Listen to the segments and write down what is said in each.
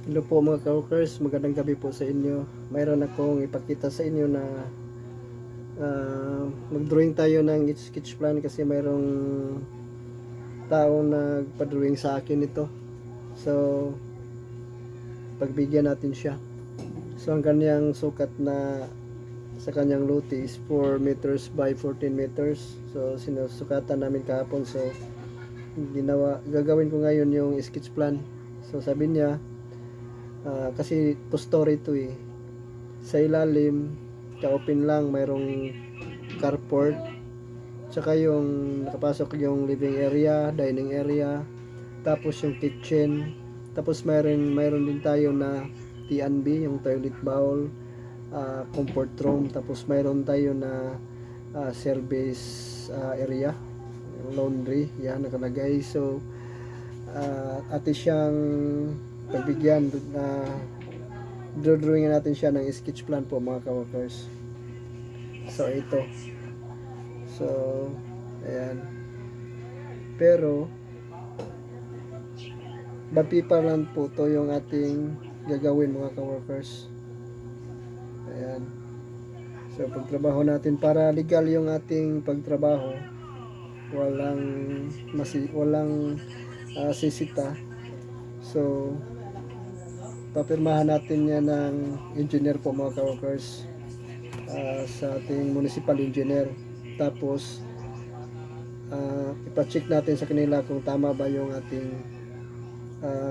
Hello po mga ka-workers, magandang gabi po sa inyo. Mayroon akong ipakita sa inyo na mag-drawing tayo ng sketch plan kasi mayroong tao nagpa-drawing sa akin ito. So, pagbigyan natin siya. So, ang kanyang sukat na sa kanyang lote is 4 meters by 14 meters. So, sinusukatan namin kahapon. So, gagawin ko ngayon yung sketch plan. So, sabi niya, kasi 2 story to eh. Sa ilalim, ka-open lang, mayroong carport, tsaka yung nakapasok yung living area, dining area, tapos yung kitchen, tapos mayroon din tayo na T&B, yung toilet bowl, comfort room, tapos mayroon tayo na service area, laundry, yan nakalagay. So, ate siyang pagbigyan na drawing natin siya ng sketch plan po mga ka-workers. So ito. So ayan. Pero paper lang po to yung ating gagawin mga ka-workers. Ayan. So pagtrabaho natin para legal yung ating pagtrabaho. Walang sisita. So papirmahan natin yan ng engineer po mga ka-workers, sa ating municipal engineer. Tapos ipa-check natin sa kanila kung tama ba yung ating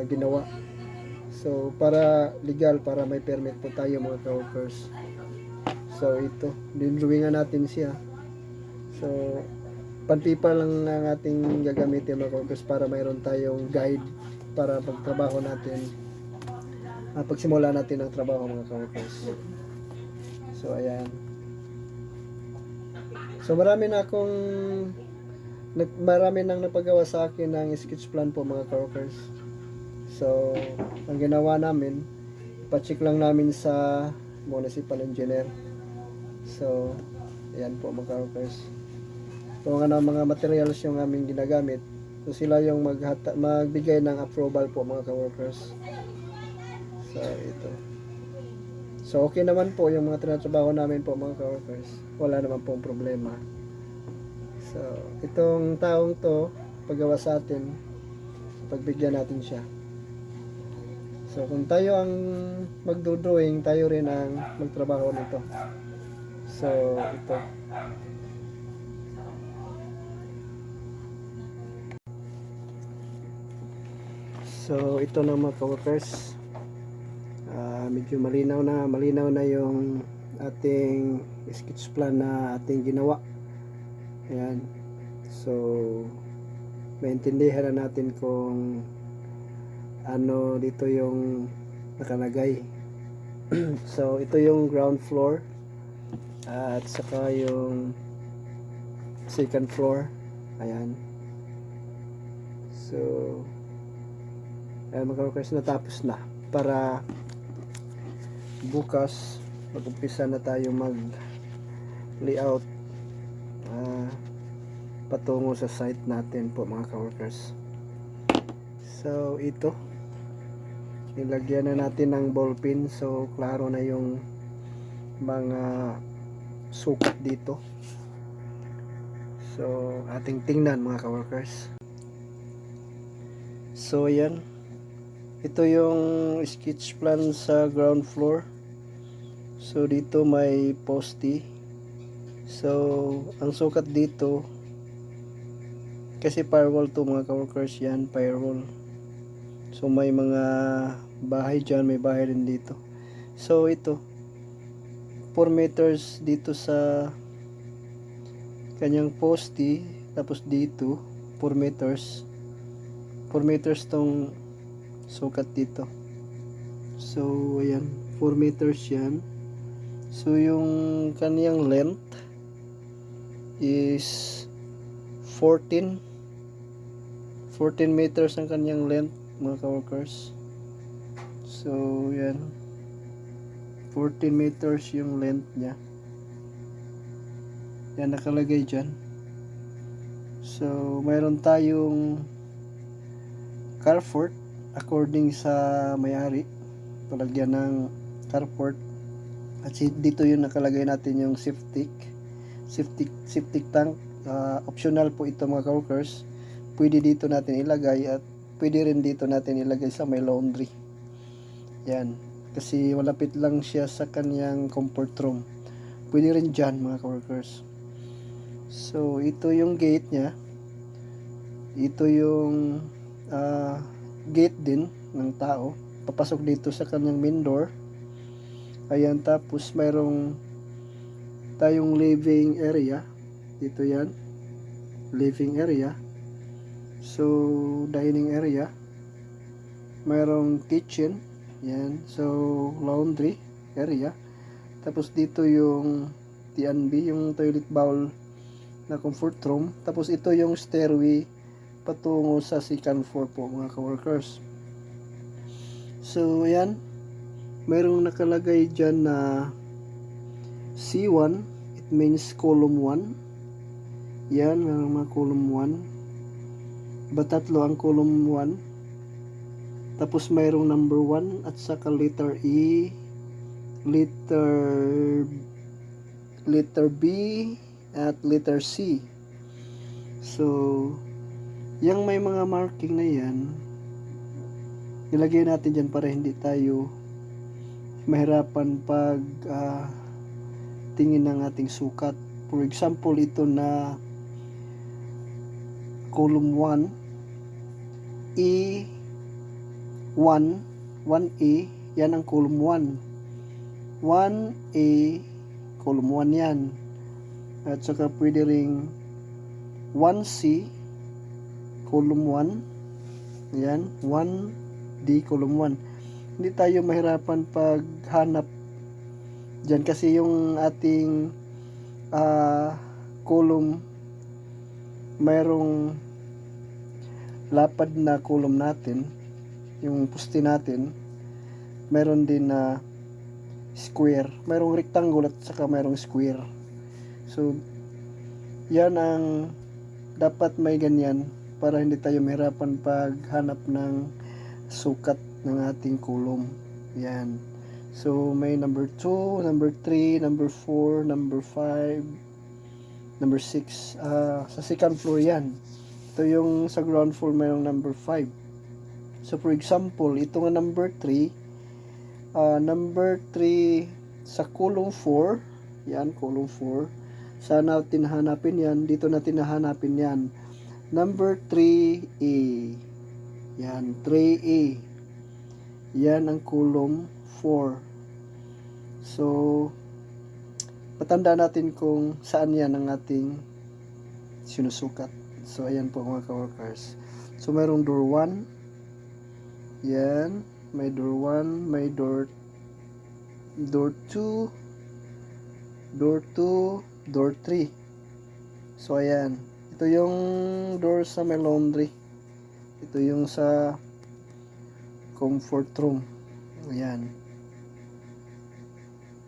ginawa. So para legal, para may permit po tayo mga ka-workers. So ito, dinrawingan natin siya. So pan-paper lang ang ating gagamitin mga ka-workers para mayroon tayong guide para pagtrabaho natin, pagsimula natin ang trabaho mga ka-workers. So ayan. So marami nang napagawa sa akin ng sketch plan po mga ka-workers. So ang ginawa namin, ipa-check lang namin sa municipal engineer. So ayan po mga ka-workers. Kung ano mga materials yung aming ginagamit, so sila yung magbigay ng approval po mga ka-workers. So ito. So okay naman po yung mga tinatrabaho namin po mga ka-workers. Wala naman pong problema. So itong taong to, paggawa sa atin, pagbigyan natin siya. So kung tayo ang magdodrawing, tayo rin ang magtrabaho nito. So ito. So ito na mga ka-workers. Medyo malinaw na yung ating sketch plan na ating ginawa. Ayan. So maintindihan na natin kung ano dito yung nakalagay. So ito yung ground floor at saka yung second floor. Ayan. So ayan mga ka-workers, natapos na para bukas mag-umpisa na tayo mag layout patungo sa site natin po mga ka-workers. So ito, nilagyan na natin ng ballpen, so klaro na yung mga sukat dito. So ating tingnan mga ka-workers. So yan, ito yung sketch plan sa ground floor. So dito may poste. So ang sukat dito, kasi firewall to mga ka-workers, yan firewall. So may mga bahay dyan, may bahay rin dito. So ito 4 meters dito sa kanyang poste, tapos dito 4 meters tong sukat dito. So ayan, 4 meters yan. So yung kanyang length is 14 meters ang kanyang length mga ka-workers. So yan, 14 meters yung length nya. Yan nakalagay dyan. So mayroon tayong carport according sa may-ari. palagyan ng carport. At dito yung nakalagay natin yung septic tank. Optional po ito mga ka-workers. Pwede dito natin ilagay at pwede rin dito natin ilagay sa may laundry. Yan. Kasi malapit lang siya sa kanyang comfort room. Pwede rin dyan mga ka-workers. So, ito yung gate niya. Ito yung gate din ng tao. Papasok dito sa kanyang main door. Ayan, tapos mayroong tayong living area. Dito yan. Living area. So, dining area. Mayroong kitchen. Yan. So, laundry area. Tapos dito yung T&B, yung toilet bowl na comfort room. Tapos ito yung stairway patungo sa second floor po mga ka-workers. So, yan. Mayroong nakalagay dyan na C1. It means column 1. Yan, mayroong mga column 1. Tatlo ang column 1. Tapos mayroong number 1 at saka letter E, letter B, at letter C. So, yung may mga marking na yan, nilagay natin dyan para hindi tayo mahirapan pag tingin ng ating sukat. For example, ito na column 1, E1, 1A, yan ang column 1. 1A, column 1 yan. At saka pwede ring 1C, column 1. Yan, 1D, column 1. Hindi tayo mahirapan paghanap dyan kasi yung ating column, mayroong lapad na column natin, yung poste natin, mayroon din na square, mayroong rectangle at saka mayroong square. So, yan ang dapat may ganyan para hindi tayo mahirapan paghanap ng sukat ng ating column. Yan. So, may number 2, number 3, number 4, number 5, number 6. Sa second floor yan. Ito yung sa ground floor mayroong number 5. So, for example, ito nga number 3. Number 3 sa column 4. Yan, column 4. Saan natin hanapin yan? Dito natin hanapin yan. Number 3A. Yan, 3A. Yan ang column 4. So, patanda natin kung saan yan ang ating sinusukat. So, ayan po mga ka-workers. So, mayroong door 1. Yan. May door 1. May door 2. Door 2. Door 3. So, ayan. Ito yung door sa may laundry. Ito yung sa comfort room. Ayan.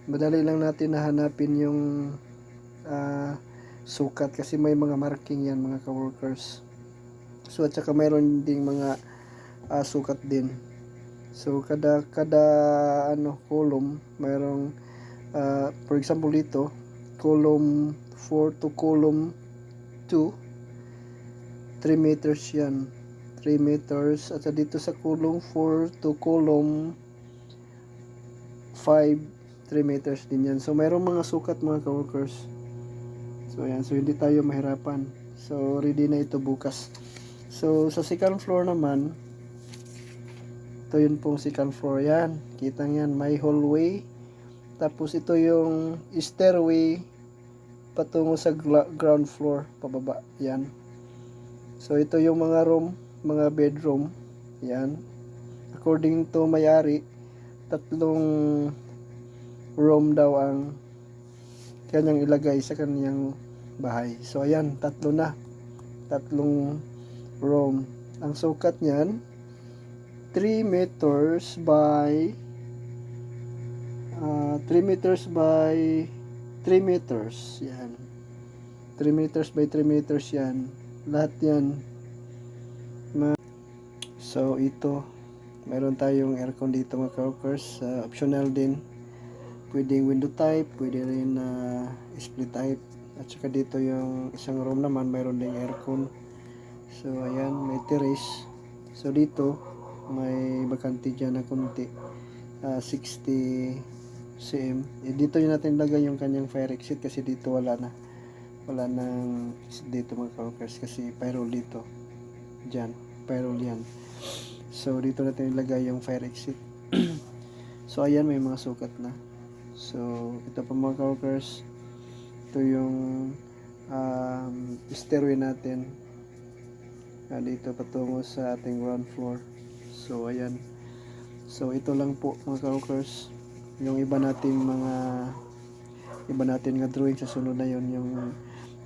Madali lang natin nahanapin yung sukat kasi may mga marking yan mga ka-workers. So at saka mayroon ding mga sukat din. So kada column mayroong for example dito column 4 to column 2 3 meters yan. 3 meters at dito sa column 4 to column 5 3 meters din yan. So mayroong mga sukat mga ka-workers. So ayan, so hindi tayo mahirapan. So ready na ito bukas. So sa second floor naman, ito yun pong second floor yan. Kita yan, may hallway. Tapos ito yung stairway patungo sa ground floor pababa. Yan. So ito yung mga room, mga bedroom. Yan. According to may-ari, 3 room daw ang kanyang ilagay sa kanyang bahay. So ayan, 3 na. 3 room. Ang sukat niyan 3 meters by 3 meters by 3 meters. Yan. 3 meters by 3 meters yan. Lahat yan. So ito Meron tayong aircon dito mga ka-workers. Optional din. Pwedeng window type, pwede rin split type. At saka dito yung isang room naman, mayroon ding aircon. So ayan, may terrace. So dito, may bakante dyan na konti. 60 cm. Dito yun natin lagay yung kanyang fire exit kasi dito wala na. Wala nang exit dito mga ka-workers kasi pyrol dito. Dyan, pyrol yan. So dito natin ilagay yung fire exit. So ayan, may mga sukat na. So ito pa mga ka-workers, ito yung stairway natin dito patungo sa ating ground floor. So ayan, so ito lang po mga ka-workers yung iba nating nga drawing. Sa sunod na yon yung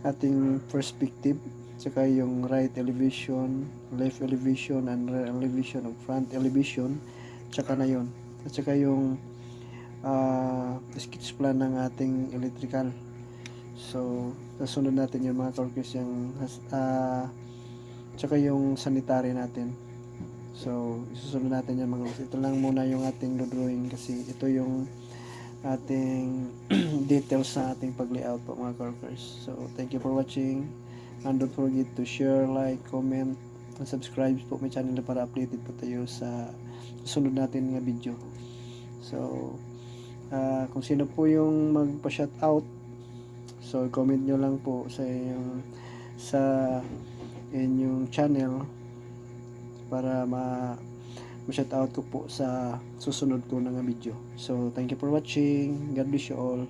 ating perspective, tsaka yung right elevation, left elevation, and rear elevation of front elevation, tsaka na yon, at tsaka yung sketch plan ng ating electrical. So kasunod natin yung mga ka-workers yung tsaka yung sanitary natin. So isusunod natin yan mga ka-workers. Ito lang muna yung ating drawing kasi ito yung ating details sa ating pag-layout po mga ka-workers. So thank you for watching, and don't forget to share, like, comment, and subscribe po my channel para updated po tayo sa susunod natin nga video. So kung sino po yung magpa-shoutout, so comment nyo lang po sa inyong channel para ma-shoutout ko po sa susunod ko na video. So thank you for watching. God bless you all.